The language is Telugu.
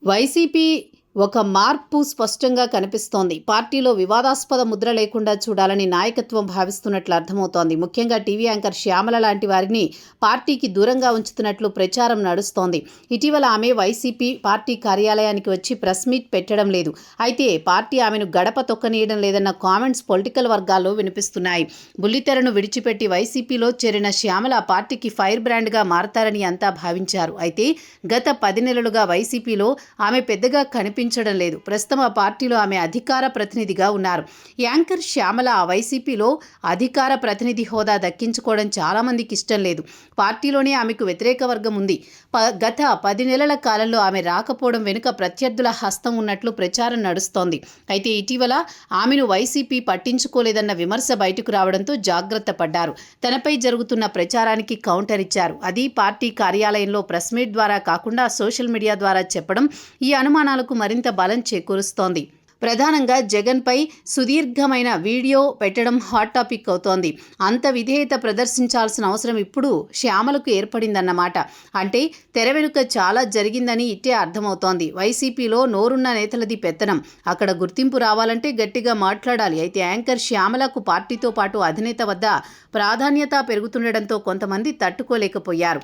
వైసీపీ ఒక మార్పు స్పష్టంగా కనిపిస్తోంది. పార్టీలో వివాదాస్పద ముద్ర లేకుండా చూడాలని నాయకత్వం భావిస్తున్నట్లు అర్థమవుతోంది. ముఖ్యంగా టీవీ యాంకర్ శ్యామల లాంటి వారిని పార్టీకి దూరంగా ఉంచుతున్నట్లు ప్రచారం నడుస్తోంది. ఇటీవల ఆమె వైసీపీ పార్టీ కార్యాలయానికి వచ్చి ప్రెస్ మీట్ పెట్టడం లేదు. అయితే పార్టీ ఆమెను గడప తొక్కనీయడం లేదన్న కామెంట్స్ పొలిటికల్ వర్గాల్లో వినిపిస్తున్నాయి. బుల్లితెరను విడిచిపెట్టి వైసీపీలో చేరిన శ్యామల పార్టీకి ఫైర్ బ్రాండ్గా మారతారని అంతా భావించారు. అయితే గత 10 నెలలుగా వైసీపీలో ఆమె పెద్దగా కనిపించడం లేదు. ప్రస్తుతం ఆ పార్టీలో ఆమె అధికార ప్రతినిధిగా ఉన్నారు. యాంకర్ శ్యామల వైసీపీలో అధికార ప్రతినిధి హోదా దక్కించుకోవడం చాలా మందికి ఇష్టం లేదు. పార్టీలోనే ఆమెకు వ్యతిరేక వర్గం ఉంది. గత 10 నెలల కాలంలో ఆమె రాకపోవడం వెనుక ప్రత్యర్థుల హస్తం ఉన్నట్లు ప్రచారం నడుస్తోంది. అయితే ఇటీవల ఆమెను వైసీపీ పట్టించుకోలేదన్న విమర్శ బయటకు రావడంతో జాగ్రత్త పడ్డారు. తనపై జరుగుతున్న ప్రచారానికి కౌంటర్ ఇచ్చారు. అది పార్టీ కార్యాలయంలో ప్రెస్ మీట్ ద్వారా కాకుండా సోషల్ మీడియా ద్వారా చెప్పడం ఈ అనుమానాలకు మరింత బలం చేకూరుస్తోంది. ప్రధానంగా జగన్పై సుదీర్ఘమైన వీడియో పెట్టడం హాట్ టాపిక్ అవుతోంది. అంత విధేయత ప్రదర్శించాల్సిన అవసరం ఇప్పుడు శ్యామలకు ఏర్పడిందన్నమాట. అంటే తెర వెనుక చాలా జరిగిందని ఇట్టే అర్థమవుతోంది. వైసీపీలో నోరున్న నేతలది పెత్తనం. అక్కడ గుర్తింపు రావాలంటే గట్టిగా మాట్లాడాలి. అయితే యాంకర్ శ్యామలకు పార్టీతో పాటు అధినేత వద్ద ప్రాధాన్యత పెరుగుతుండడంతో కొంతమంది తట్టుకోలేకపోయారు.